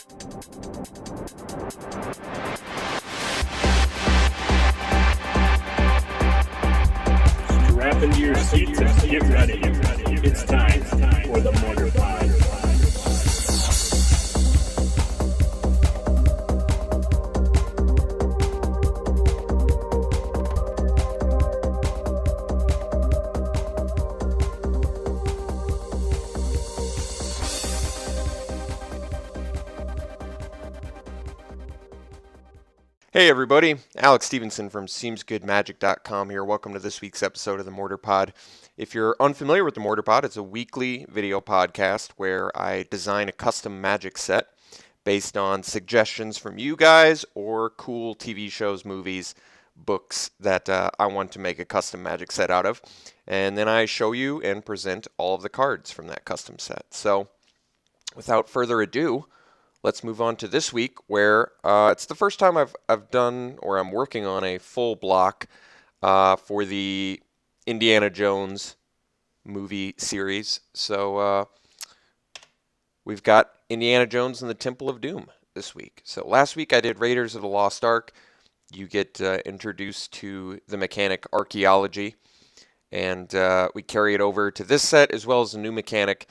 Strap into your seats and get ready. It's time for the Mortarpod. Hey everybody, Alex Stephenson from SeemsGoodMagic.com here. Welcome to this week's episode of the Mortarpod. If you're unfamiliar with the Mortarpod, it's a weekly video podcast where I design a custom magic set based on suggestions from you guys or cool TV shows, movies, books that I want to make a custom magic set out of. And then I show you and present all of the cards from that custom set. So without further ado, let's move on to this week where it's the first time I've done or I'm working on a full block for the Indiana Jones movie series. So we've got Indiana Jones and the Temple of Doom this week. So last week I did Raiders of the Lost Ark. You get introduced to the mechanic archaeology, and we carry it over to this set as well as a new mechanic.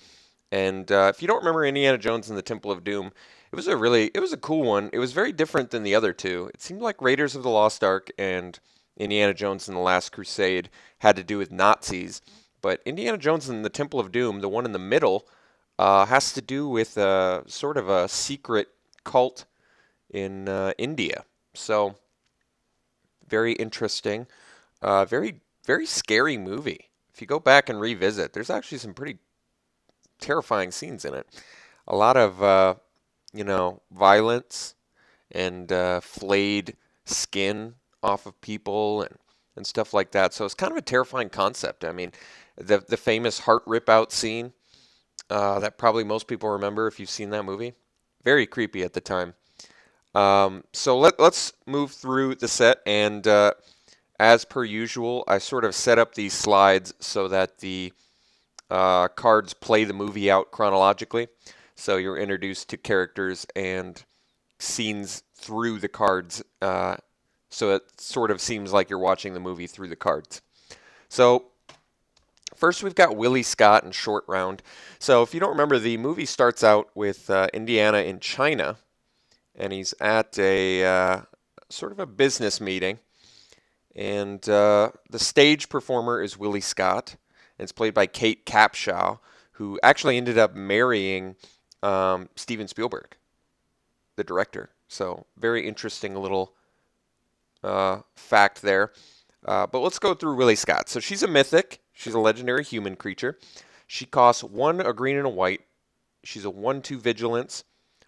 And if you don't remember Indiana Jones and the Temple of Doom, it was a cool one. It was very different than the other two. It seemed like Raiders of the Lost Ark and Indiana Jones and the Last Crusade had to do with Nazis. But Indiana Jones and the Temple of Doom, the one in the middle, has to do with sort of a secret cult in India. So very interesting. Very, very scary movie. If you go back and revisit, there's actually some pretty terrifying scenes in it. A lot of violence and flayed skin off of people and stuff like that. So it's kind of a terrifying concept. I mean, the famous heart rip out scene that probably most people remember if you've seen that movie. Very creepy at the time. So let's move through the set, and as per usual, I sort of set up these slides so that the cards play the movie out chronologically. So you're introduced to characters and scenes through the cards. So it sort of seems like you're watching the movie through the cards. So first we've got Willie Scott and Short Round. So if you don't remember, the movie starts out with Indiana in China, and he's at a sort of a business meeting. And the stage performer is Willie Scott. And it's played by Kate Capshaw, who actually ended up marrying Steven Spielberg, the director. So very interesting little fact there. But let's go through Willie Scott. So she's a mythic. She's a legendary human creature. She costs 1, a green and a white. She's a 1/2 vigilance.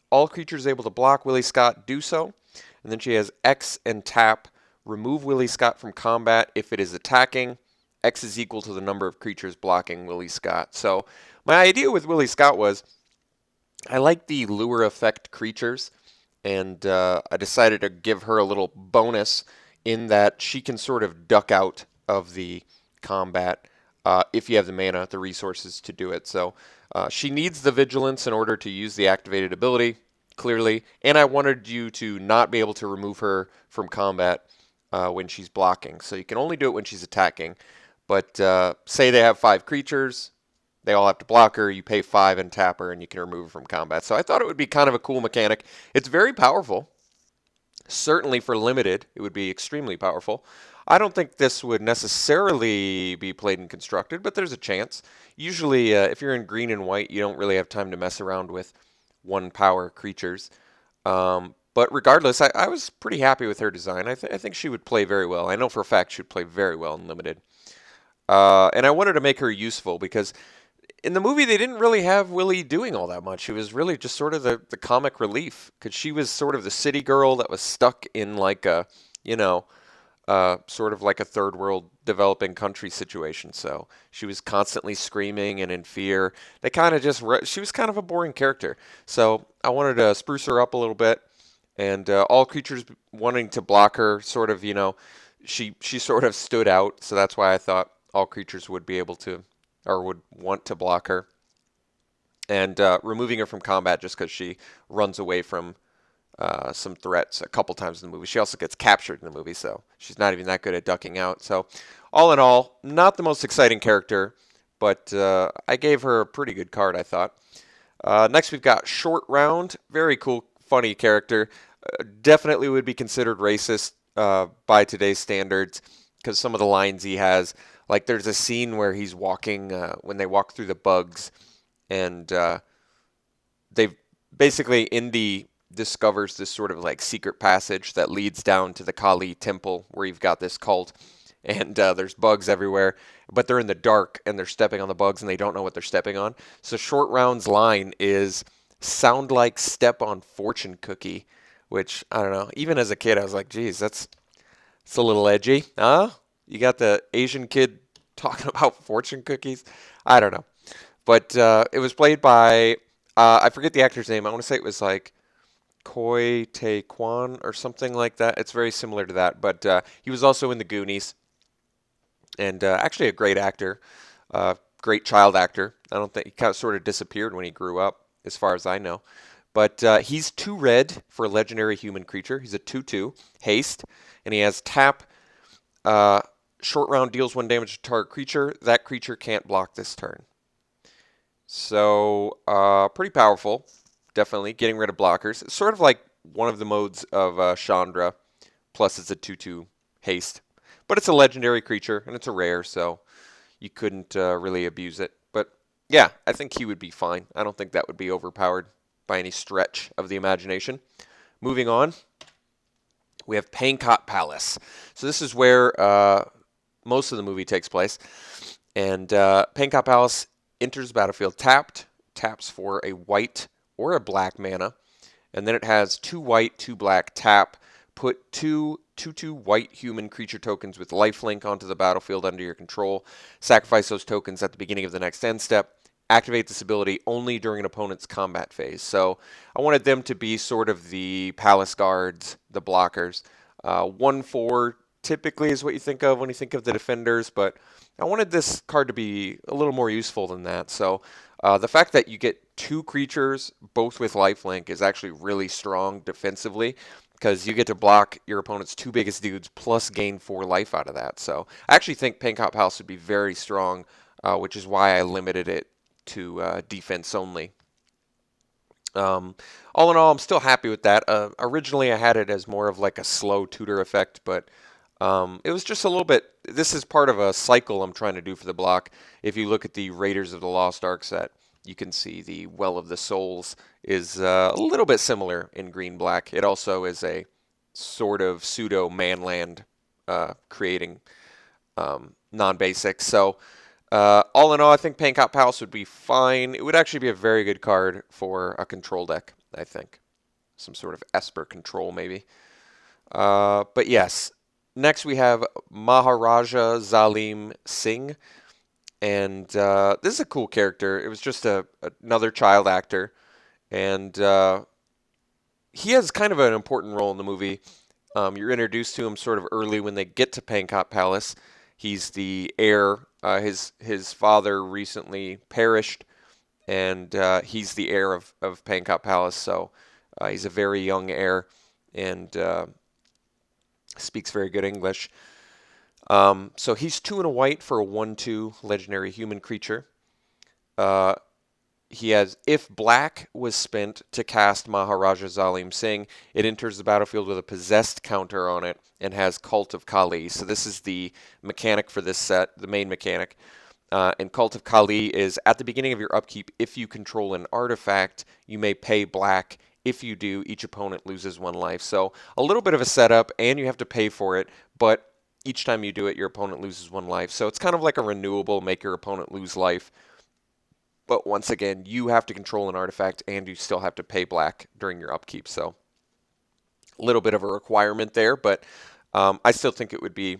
All creatures able to block Willie Scott do so. And then she has X and tap. Remove Willie Scott from combat if it is attacking. X is equal to the number of creatures blocking Willie Scott. So my idea with Willie Scott was I like the lure effect creatures, and I decided to give her a little bonus in that she can sort of duck out of the combat if you have the mana, the resources to do it. So she needs the vigilance in order to use the activated ability, clearly, and I wanted you to not be able to remove her from combat when she's blocking. So you can only do it when she's attacking. But say they have 5 creatures, they all have to block her, you pay 5 and tap her, and you can remove her from combat. So I thought it would be kind of a cool mechanic. It's very powerful. Certainly for limited, it would be extremely powerful. I don't think this would necessarily be played in Constructed, but there's a chance. Usually, if you're in green and white, you don't really have time to mess around with 1-power creatures. But regardless, I was pretty happy with her design. I think she would play very well. I know for a fact she would play very well in limited. And I wanted to make her useful because in the movie they didn't really have Willie doing all that much. She was really just sort of the comic relief because she was sort of the city girl that was stuck in like a, sort of like a third world developing country situation. So she was constantly screaming and in fear. They kind of just, she was kind of a boring character. So I wanted to spruce her up a little bit, and all creatures wanting to block her sort of, she sort of stood out. So that's why I thought all creatures would be able to, or would want to block her. and removing her from combat just because she runs away from some threats a couple times in the movie. She also gets captured in the movie, so she's not even that good at ducking out. So all in all, not the most exciting character, but I gave her a pretty good card, I thought. Next, we've got Short Round. Very cool, funny character. Definitely would be considered racist by today's standards because some of the lines he has, like there's a scene where he's walking, when they walk through the bugs, and they've basically, Indy discovers this sort of like secret passage that leads down to the Kali temple where you've got this cult, and there's bugs everywhere, but they're in the dark and they're stepping on the bugs and they don't know what they're stepping on. So Short Round's line is, "Sound like step on fortune cookie," which, I don't know, even as a kid I was like, geez, that's a little edgy. Huh? You got the Asian kid talking about fortune cookies? I don't know. But it was played by, I forget the actor's name. I want to say it was like Koi Tae Kwan or something like that. It's very similar to that. But he was also in The Goonies. And actually a great actor, great child actor. I don't think he kind of sort of disappeared when he grew up, as far as I know. But he's 2 red for a legendary human creature. He's a 2/2 haste, and he has tap. Short Round deals 1 damage to target creature. That creature can't block this turn. So pretty powerful, definitely getting rid of blockers. It's sort of like one of the modes of Chandra, plus it's a 2/2 haste. But it's a legendary creature, and it's a rare, so you couldn't really abuse it. But yeah, I think he would be fine. I don't think that would be overpowered by any stretch of the imagination. Moving on, we have Pankot Palace. So this is where most of the movie takes place. And Pankot Palace enters the battlefield tapped, taps for a white or a black mana, and then it has 2 white, 2 black tap. Put 2/2 white human creature tokens with lifelink onto the battlefield under your control. Sacrifice those tokens at the beginning of the next end step. Activate this ability only during an opponent's combat phase. So I wanted them to be sort of the palace guards, the blockers. 1/4 typically is what you think of when you think of the defenders, but I wanted this card to be a little more useful than that. So the fact that you get 2 creatures, both with lifelink, is actually really strong defensively, because you get to block your opponent's 2 biggest dudes plus gain 4 life out of that. So I actually think Pankot Palace would be very strong, which is why I limited it to defense only. All in all, I'm still happy with that. Originally I had it as more of like a slow tutor effect, but it was just a little bit, this is part of a cycle I'm trying to do for the block. If you look at the Raiders of the Lost Ark set, you can see the Well of the Souls is a little bit similar in green-black. It also is a sort of pseudo-manland creating non-basic. So all in all, I think Pankot Palace would be fine. It would actually be a very good card for a control deck, I think. Some sort of Esper control, maybe. But yes, next we have Maharaja Zalim Singh. And this is a cool character. It was just another child actor. And he has kind of an important role in the movie. You're introduced to him sort of early when they get to Pankot Palace. He's the heir. His father recently perished, and he's the heir of Pankot Palace. So he's a very young heir and speaks very good English. So he's 2 and a white for a 1/2 legendary human creature. He has, if black was spent to cast Maharaja Zalim Singh, it enters the battlefield with a possessed counter on it and has Cult of Kali. So this is the mechanic for this set, the main mechanic. And Cult of Kali is at the beginning of your upkeep, if you control an artifact, you may pay black. If you do, each opponent loses 1 life. So a little bit of a setup, and you have to pay for it, but each time you do it, your opponent loses 1 life. So it's kind of like a renewable, make your opponent lose life. But once again, you have to control an artifact, and you still have to pay black during your upkeep. So a little bit of a requirement there, but I still think it would be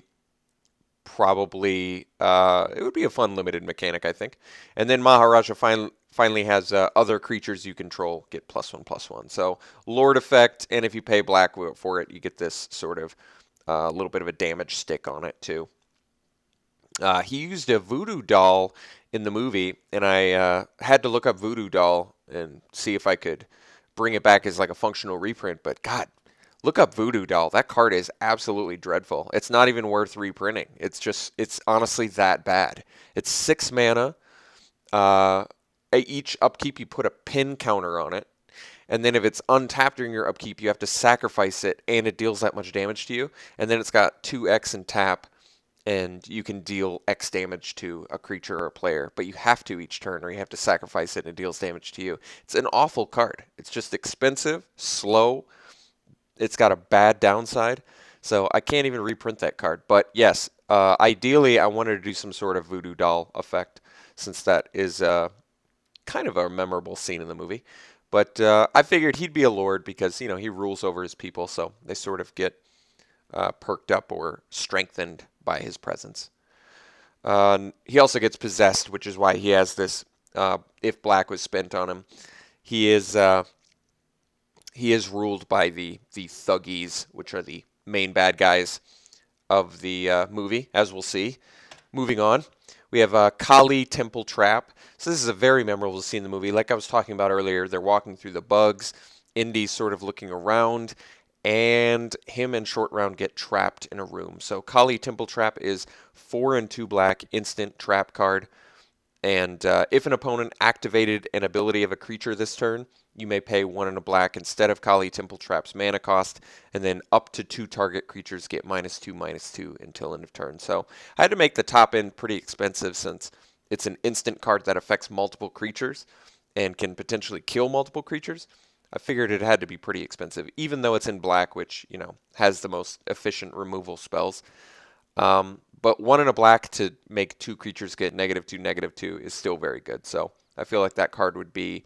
probably, it would be a fun limited mechanic, I think. And then Maharaja finally has other creatures you control get +1/+1. So Lord effect, and if you pay black for it, you get this sort of little bit of a damage stick on it too. He used a voodoo doll in the movie, and I had to look up Voodoo Doll and see if I could bring it back as like a functional reprint. But God, look up Voodoo Doll. That card is absolutely dreadful. It's not even worth reprinting. It's honestly that bad. It's 6 mana. At each upkeep, you put a pin counter on it. And then if it's untapped during your upkeep, you have to sacrifice it, and it deals that much damage to you. And then it's got 2x in tap, and you can deal X damage to a creature or a player. But you have to each turn, or you have to sacrifice it, and it deals damage to you. It's an awful card. It's just expensive, slow. It's got a bad downside. So I can't even reprint that card. But yes, ideally, I wanted to do some sort of Voodoo Doll effect, since that is kind of a memorable scene in the movie. But I figured he'd be a lord because, he rules over his people, so they sort of get perked up or strengthened by his presence. He also gets possessed, which is why he has this, if black was spent on him. He is ruled by the Thuggies, which are the main bad guys of the movie, as we'll see. Moving on, we have Kali Temple Trap. So this is a very memorable scene in the movie. Like I was talking about earlier, they're walking through the bugs. Indy's sort of looking around, and him and Short Round get trapped in a room. So Kali Temple Trap is 4 and 2 black, instant trap card. And if an opponent activated an ability of a creature this turn, you may pay 1 and a black instead of Kali Temple Trap's mana cost, and then up to 2 target creatures get -2/-2 until end of turn. So I had to make the top end pretty expensive since it's an instant card that affects multiple creatures and can potentially kill multiple creatures. I figured it had to be pretty expensive, even though it's in black, which, has the most efficient removal spells. But 1 and a black to make 2 creatures get -2/-2 is still very good. So I feel like that card would be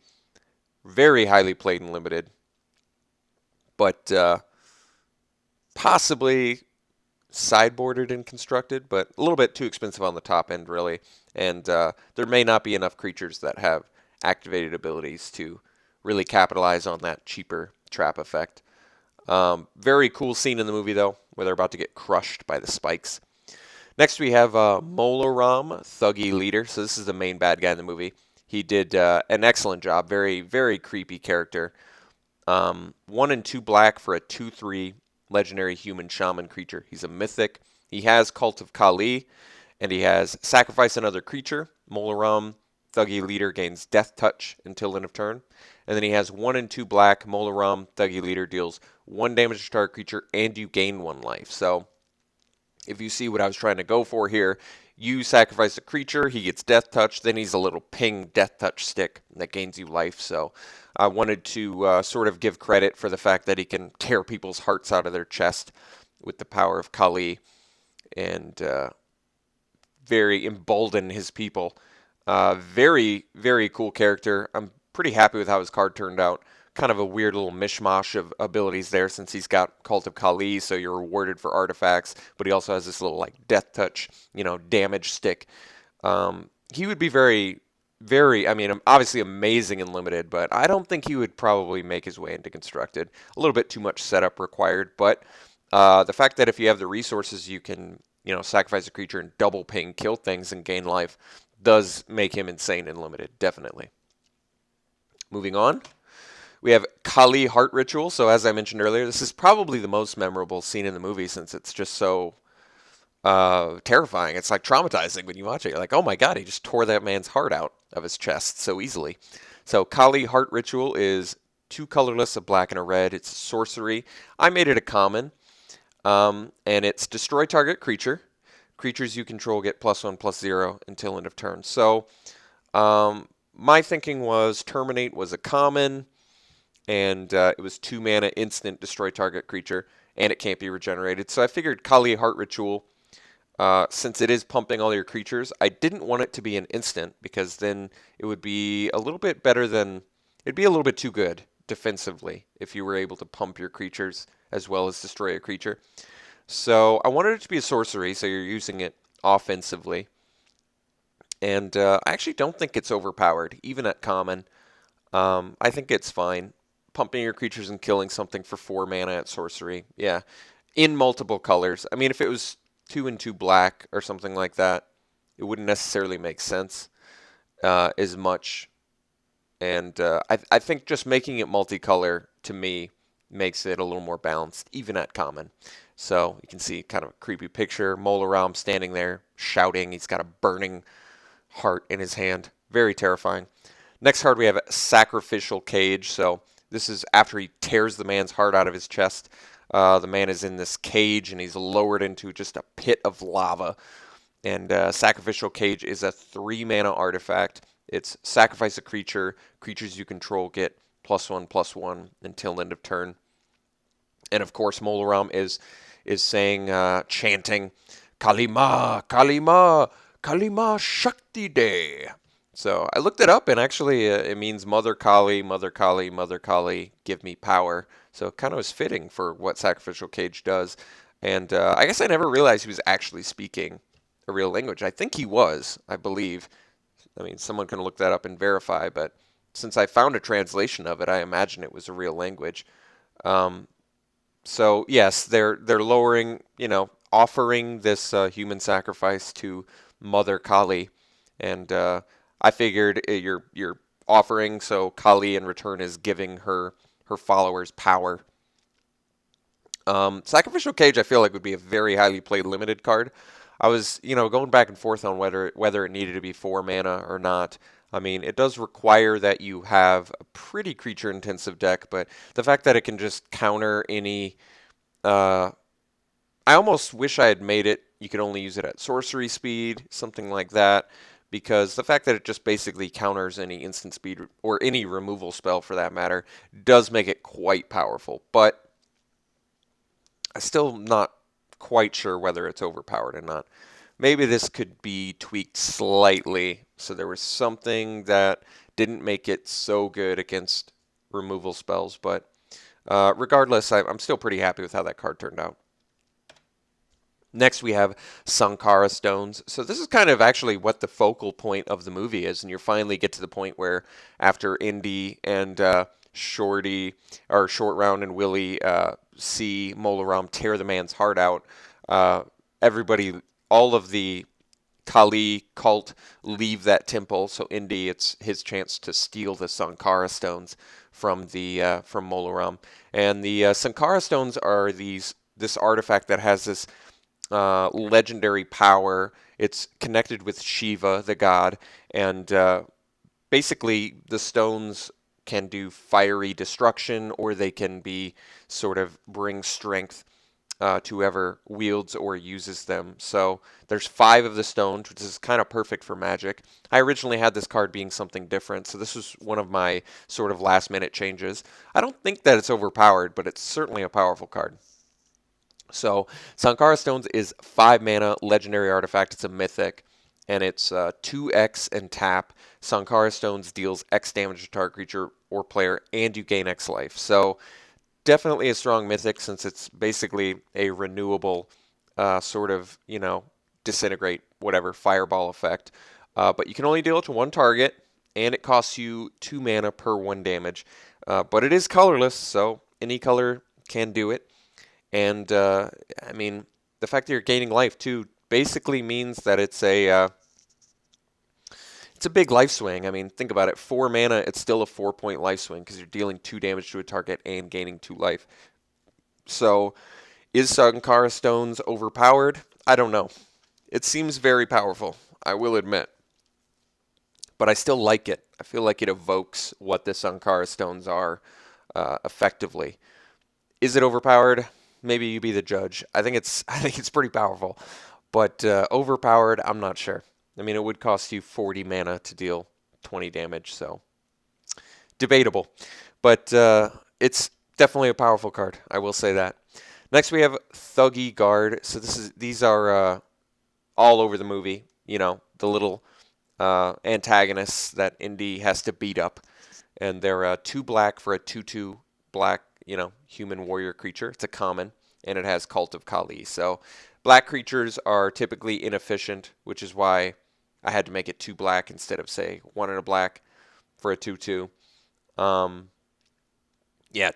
very highly played and limited, but possibly sideboarded and constructed, but a little bit too expensive on the top end, really. And there may not be enough creatures that have activated abilities to really capitalize on that cheaper trap effect. Very cool scene in the movie, though, where they're about to get crushed by the spikes. Next, we have Molaram, Thuggy Leader. So this is the main bad guy in the movie. He did an excellent job. Very, very creepy character. 1 and 2 black for a 2/3 legendary human shaman creature. He's a mythic. He has Cult of Kali, and he has Sacrifice another creature. Molaram, Thuggy Leader gains Death Touch until end of turn. And then he has 1 and 2 black. Molaram, Thuggy Leader deals 1 damage to target creature, and you gain 1 life. So if you see what I was trying to go for here, you sacrifice a creature, he gets Death Touch, then he's a little ping Death Touch stick that gains you life. So I wanted to sort of give credit for the fact that he can tear people's hearts out of their chest with the power of Kali and very embolden his people. Very, very cool character. I'm pretty happy with how his card turned out. Kind of a weird little mishmash of abilities there since he's got Cult of Kali, so you're rewarded for artifacts, but he also has this little like Death Touch, damage stick. He would be very, very, obviously amazing in limited, but I don't think he would probably make his way into constructed. A little bit too much setup required, but the fact that if you have the resources, you can, sacrifice a creature and double ping, kill things, and gain life does make him insane in limited, definitely. Moving on. We have Kali Heart Ritual. So as I mentioned earlier, this is probably the most memorable scene in the movie since it's just so terrifying. It's like traumatizing when you watch it. You're like, oh my God, he just tore that man's heart out of his chest so easily. So Kali Heart Ritual is 2 colorless, a black and a red. It's a sorcery. I made it a common, and it's destroy target creature. Creatures you control get +1/+0 until end of turn. So my thinking was Terminate was a common, and it was 2 mana instant destroy target creature, and it can't be regenerated. So I figured Kali Heart Ritual, since it is pumping all your creatures, I didn't want it to be an instant because then it would be a little bit better than, it'd be a little bit too good defensively if you were able to pump your creatures as well as destroy a creature. So I wanted it to be a sorcery, so you're using it offensively. And I actually don't think it's overpowered, even at common. I think it's fine. Pumping your creatures and killing something for 4 mana at sorcery. Yeah. In multiple colors. If it was 2 and 2 black or something like that, it wouldn't necessarily make sense. as much. And I think just making it multicolor to me makes it a little more balanced, even at common. So you can see kind of a creepy picture. Molaram standing there shouting. He's got a burning heart in his hand. Very terrifying. Next card we have Sacrificial Cage. So this is after he tears the man's heart out of his chest. The man is in this cage and he's lowered into just a pit of lava. And Sacrificial Cage is a 3-mana artifact. It's sacrifice a creature. Creatures you control get +1/+1 until end of turn. And of course, Molaram is saying, chanting, Kalima, Kalima, Kalima Shakti Day. So I looked it up, and actually it means Mother Kali, Mother Kali, Mother Kali, give me power. So it kind of was fitting for what Sacrificial Cage does. And I guess I never realized he was actually speaking a real language. I think he was, I believe. I mean, someone can look that up and verify, but since I found a translation of it, I imagine it was a real language. Um, so yes, they're lowering, offering this human sacrifice to Mother Kali, and I figured you're offering, so Kali in return is giving her followers power. Sacrificial Cage, I feel like would be a very highly played limited card. I was, going back and forth on whether it needed to be 4 mana or not. I mean, it does require that you have a pretty creature-intensive deck, but the fact that it can just counter any, I almost wish I had made it. You could only use it at sorcery speed, something like that, because the fact that it just basically counters any instant speed or any removal spell for that matter does make it quite powerful. But I'm still not quite sure whether it's overpowered or not. Maybe this could be tweaked slightly so there was something that didn't make it so good against removal spells, but regardless, I'm still pretty happy with how that card turned out. Next, we have Sankara Stones. So this is kind of actually what the focal point of the movie is, and you finally get to the point where after Indy and Shorty, or Short Round and Willie see Molaram tear the man's heart out, everybody, all of the Kali cult leave that temple. So Indy, it's his chance to steal the Sankara Stones from Molaram. And the Sankara Stones are this artifact that has this legendary power. It's connected with Shiva, the god, and basically the stones can do fiery destruction, or they can be sort of bring strength to whoever wields or uses them. So there's 5 of the stones, which is kind of perfect for Magic. I originally had this card being something different, so this was one of my sort of last minute changes. I don't think that it's overpowered, but it's certainly a powerful card. So Sankara Stones is 5 mana, legendary artifact. It's a mythic, and it's 2x and tap. Sankara Stones deals X damage to target creature or player, and you gain X life. So definitely a strong mythic, since it's basically a renewable sort of, disintegrate, whatever, fireball effect. But you can only deal it to 1 target, and it costs you 2 mana per 1 damage. But it is colorless, so any color can do it. And, I mean, the fact that you're gaining life, too, basically means that it's a big life swing. I mean, think about it. 4 mana, it's still a 4-point life swing because you're dealing 2 damage to a target and gaining 2 life. So, is Sankara Stones overpowered? I don't know. It seems very powerful, I will admit. But I still like it. I feel like it evokes what the Sankara Stones are effectively. Is it overpowered? Maybe you be the judge. I think it's pretty powerful, but overpowered, I'm not sure. I mean, it would cost you 40 mana to deal 20 damage, so debatable. But it's definitely a powerful card. I will say that. Next, we have Thuggy Guard. So these are all over the movie. The little antagonists that Indy has to beat up, and they're 2 black for a 2/2 black. Human warrior creature. It's a common, and it has Cult of Kali. So black creatures are typically inefficient, which is why I had to make it 2 black instead of, say, 1 and a black for a 2/2.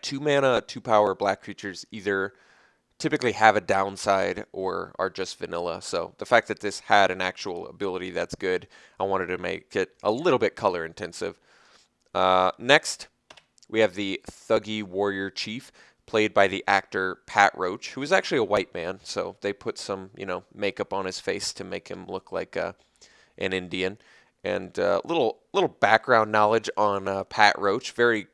2 mana, 2 power black creatures either typically have a downside or are just vanilla. So the fact that this had an actual ability that's good, I wanted to make it a little bit color intensive. Next, we have the Thuggy Warrior Chief, played by the actor Pat Roach, who is actually a white man. So they put some, makeup on his face to make him look like an Indian. And little background knowledge on Pat Roach, very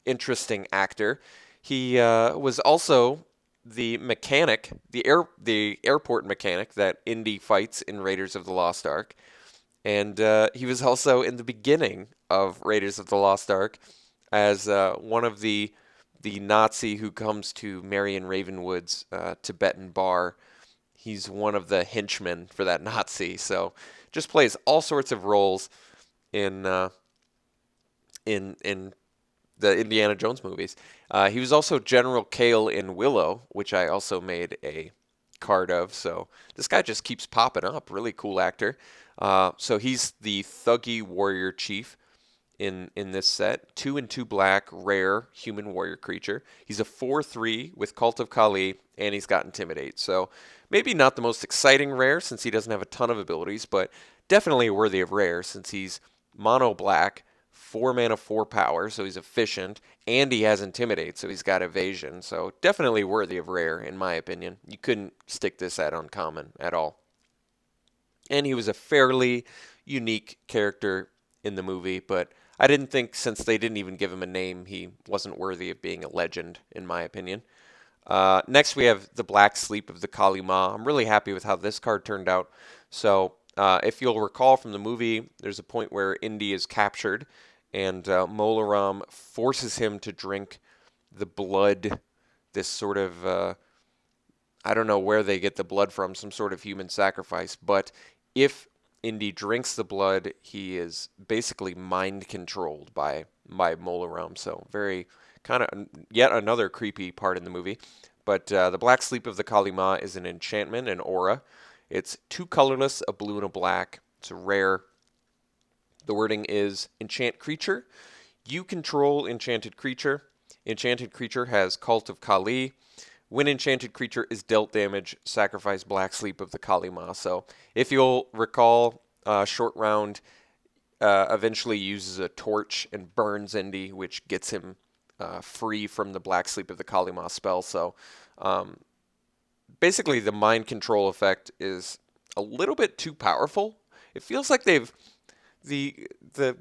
interesting actor. He was also the mechanic, the airport mechanic that Indy fights in Raiders of the Lost Ark, and he was also in the beginning of Raiders of the Lost Ark as one of the Nazi who comes to Marion Ravenwood's Tibetan bar. He's one of the henchmen for that Nazi, so just plays all sorts of roles in in the Indiana Jones movies. He was also General Kale in Willow, which I also made a card of. So this guy just keeps popping up. Really cool actor. So he's the Thuggy Warrior Chief in this set. 2 and 2 black, rare human warrior creature. He's a 4/3 with Cult of Kali, and he's got Intimidate. So maybe not the most exciting rare since he doesn't have a ton of abilities, but definitely worthy of rare since he's mono black, 4 mana, 4 power, so he's efficient, and he has Intimidate, so he's got evasion. So definitely worthy of rare, in my opinion. You couldn't stick this at uncommon at all. And he was a fairly unique character in the movie, but I didn't think, since they didn't even give him a name, he wasn't worthy of being a legend, in my opinion. Next, we have the Black Sleep of the Kali Ma. I'm really happy with how this card turned out. So if you'll recall from the movie, there's a point where Indy is captured, and Molaram forces him to drink the blood, this sort of, I don't know where they get the blood from, some sort of human sacrifice, but if Indy drinks the blood, he is basically mind controlled by Molaram. So very kind of yet another creepy part in the movie. But the Black Sleep of the Kali Ma is an enchantment, an aura. It's 2 colorless, a blue and a black. It's a rare. The wording is enchant creature. You control enchanted creature. Enchanted creature has Cult of Kali. When enchanted creature is dealt damage, sacrifice Black Sleep of the Kali Ma. So if you'll recall, short round eventually uses a torch and burns Indy, which gets him free from the Black Sleep of the Kali Ma spell. So basically the mind control effect is a little bit too powerful. It feels like the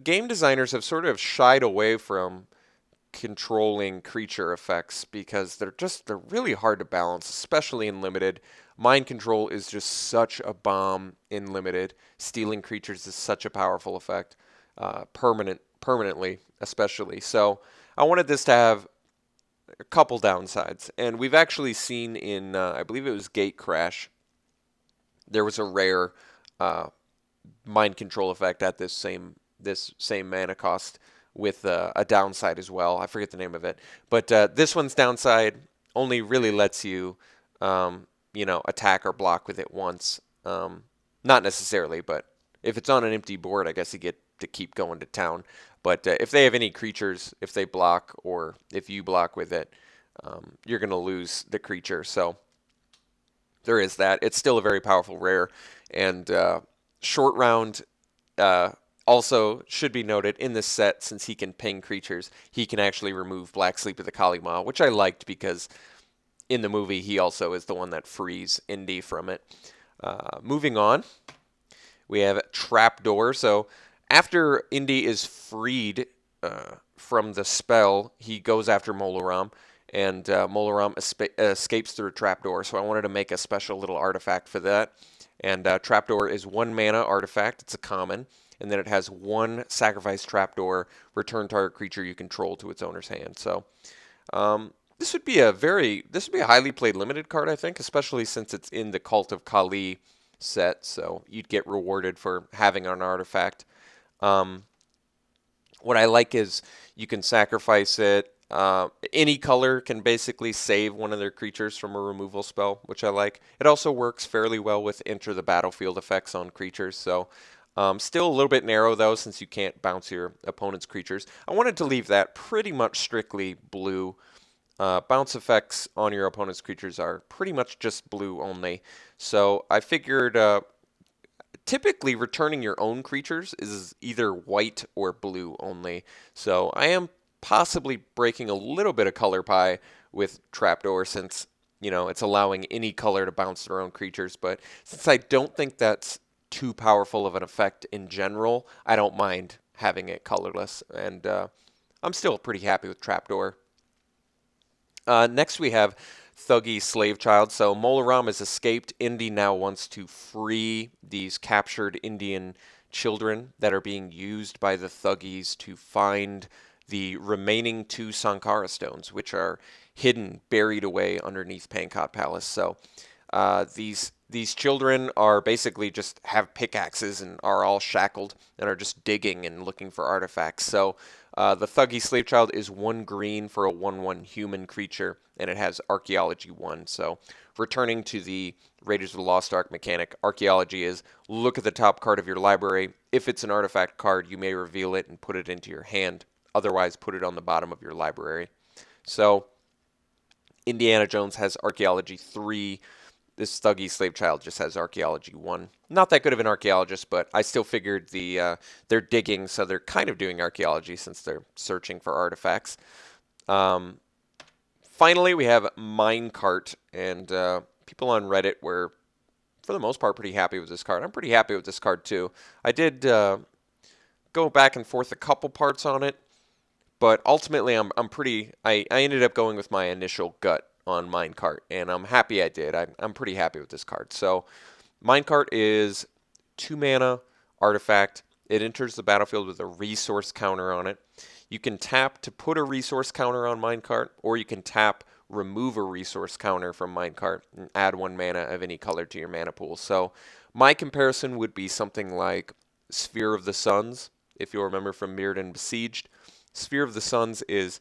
game designers have sort of shied away from controlling creature effects because they're really hard to balance, especially in limited. Mind control is just such a bomb in limited. Stealing creatures is such a powerful effect, permanently especially. So I wanted this to have a couple downsides, and we've actually seen in I believe it was Gate Crash, there was a rare mind control effect at this same mana cost with a downside as well. I forget the name of it, but this one's downside only really lets you attack or block with it once. Not necessarily, but if it's on an empty board, I guess you get to keep going to town. But if they have any creatures, if they block or if you block with it, you're going to lose the creature. So there is that. It's still a very powerful rare. And short round also should be noted in this set, since he can ping creatures, he can actually remove Black Sleep of the Kali Ma, which I liked because in the movie he also is the one that frees Indy from it. Moving on, we have Trapdoor. So after Indy is freed from the spell, he goes after Molaram, and Molaram escapes through a trapdoor. So I wanted to make a special little artifact for that. And Trapdoor is 1 mana artifact. It's a common. And then it has 1 sacrifice trapdoor, return target creature you control to its owner's hand. So this would be a highly played limited card, I think, especially since it's in the Cult of Kali set. So you'd get rewarded for having an artifact. What I like is you can sacrifice it. Any color can basically save one of their creatures from a removal spell, which I like. It also works fairly well with enter the battlefield effects on creatures. So still a little bit narrow, though, since you can't bounce your opponent's creatures. I wanted to leave that pretty much strictly blue. bounce effects on your opponent's creatures are pretty much just blue only. So I figured typically returning your own creatures is either white or blue only. So I am possibly breaking a little bit of color pie with Trapdoor since, it's allowing any color to bounce their own creatures. But since I don't think that's too powerful of an effect in general, I don't mind having it colorless. And I'm still pretty happy with Trapdoor. Next we have Thuggy Slave Child. So Molaram has escaped. Indy now wants to free these captured Indian children that are being used by the Thuggies to find the remaining 2 Sankara stones, which are hidden, buried away underneath Pankot Palace. So these children are basically just have pickaxes and are all shackled and are just digging and looking for artifacts. So the Thuggy Slave Child is 1 green for a 1/1 human creature, and it has Archaeology 1. So returning to the Raiders of the Lost Ark mechanic, Archaeology is look at the top card of your library. If it's an artifact card, you may reveal it and put it into your hand. Otherwise, put it on the bottom of your library. So Indiana Jones has Archaeology 3. This Thuggy Slave Child just has Archaeology 1. Not that good of an archaeologist, but I still figured they're digging, so they're kind of doing archaeology since they're searching for artifacts. Finally, we have Minecart, and people on Reddit were, for the most part, pretty happy with this card. I'm pretty happy with this card, too. I did go back and forth a couple parts on it, but ultimately, I ended up going with my initial gut on Minecart, and I'm happy I did. I'm pretty happy with this card. So Minecart is 2 mana artifact. It enters the battlefield with a resource counter on it. You can tap to put a resource counter on Minecart, or you can tap, remove a resource counter from Minecart, and add 1 mana of any color to your mana pool. So my comparison would be something like Sphere of the Suns, if you'll remember from Mirrodin Besieged. Sphere of the Suns is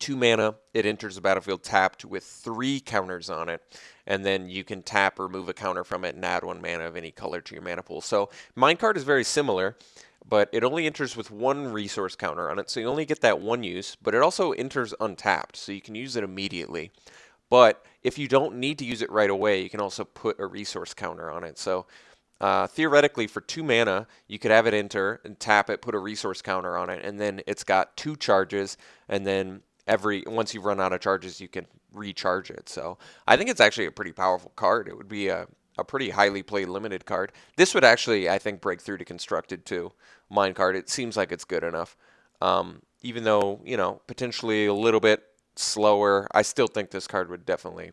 2 mana. It enters the battlefield tapped with 3 counters on it, and then you can tap or remove a counter from it and add 1 mana of any color to your mana pool. So Minecart is very similar, but it only enters with 1 resource counter on it, so you only get that 1 use, but it also enters untapped, so you can use it immediately. But if you don't need to use it right away, you can also put a resource counter on it. So theoretically, for 2 mana, you could have it enter and tap it, put a resource counter on it, and then it's got 2 charges, and then once you run out of charges, you can recharge it. So I think it's actually a pretty powerful card. It would be a pretty highly played limited card. This would actually, I think, break through to Constructed too. Minecart, it seems like it's good enough. Even though, potentially a little bit slower, I still think this card would definitely,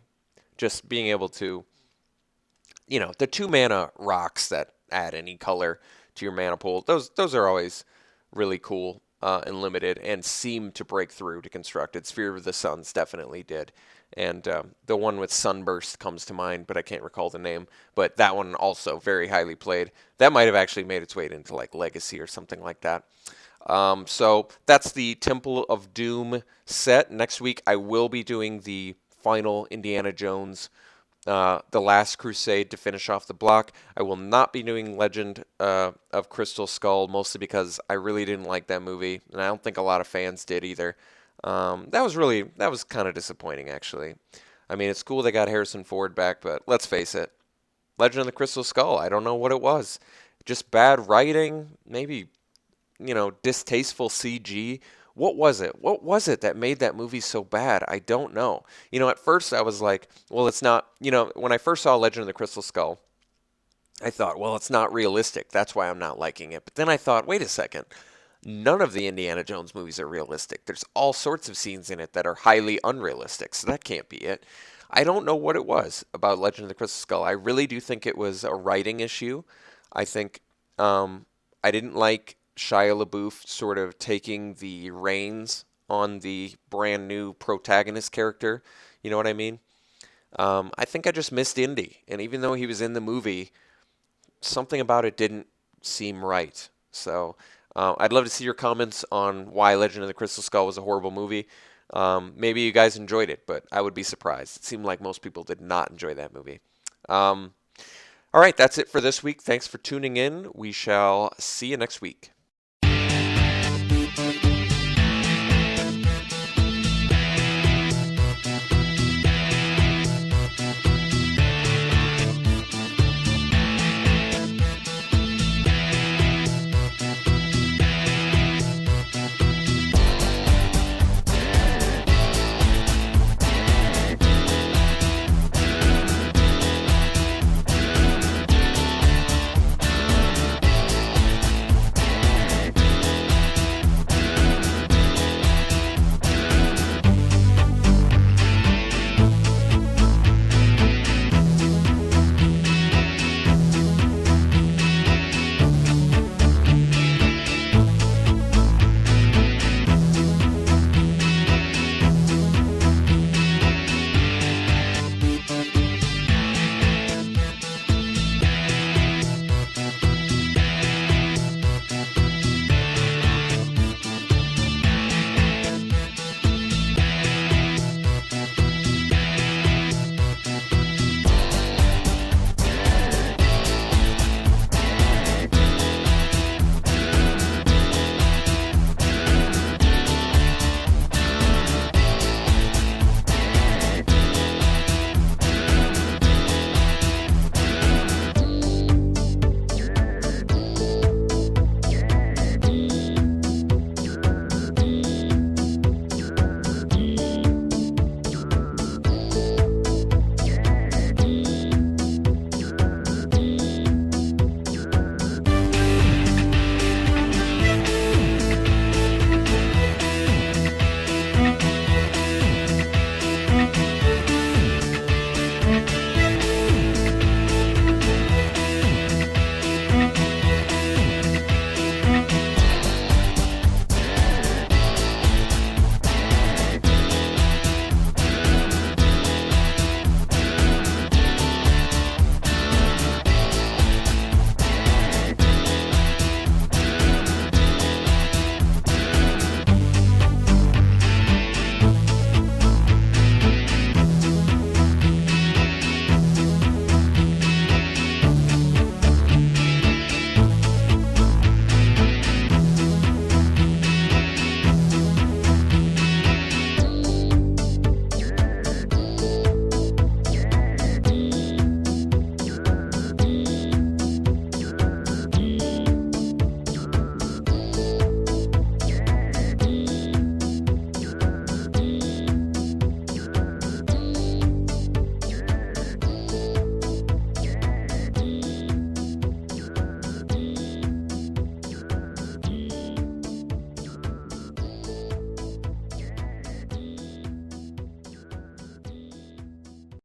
just being able to, the 2 mana rocks that add any color to your mana pool, those are always really cool and limited and seem to break through to Constructed. Sphere of the Suns definitely did. And the one with Sunburst comes to mind, but I can't recall the name. But that one also very highly played. That might have actually made its way into like Legacy or something like that. So that's the Temple of Doom set. Next week I will be doing the final Indiana Jones The Last Crusade to finish off the block. I will not be doing Legend of Crystal Skull, mostly because I really didn't like that movie, and I don't think a lot of fans did either. That was kind of disappointing, actually. I mean, it's cool they got Harrison Ford back, but let's face it, Legend of the Crystal Skull, I don't know what it was. Just bad writing, maybe, distasteful CG. What was it? What was it that made that movie so bad? I don't know. At first I was like, well, it's not, when I first saw Legend of the Crystal Skull, I thought, well, it's not realistic. That's why I'm not liking it. But then I thought, wait a second. None of the Indiana Jones movies are realistic. There's all sorts of scenes in it that are highly unrealistic, so that can't be it. I don't know what it was about Legend of the Crystal Skull. I really do think it was a writing issue. I think I didn't like Shia LaBeouf sort of taking the reins on the brand new protagonist character. You know what I mean? I think I just missed Indy. And even though he was in the movie, something about it didn't seem right. So I'd love to see your comments on why Legend of the Crystal Skull was a horrible movie. Maybe you guys enjoyed it, but I would be surprised. It seemed like most people did not enjoy that movie. All right, that's it for this week. Thanks for tuning in. We shall see you next week.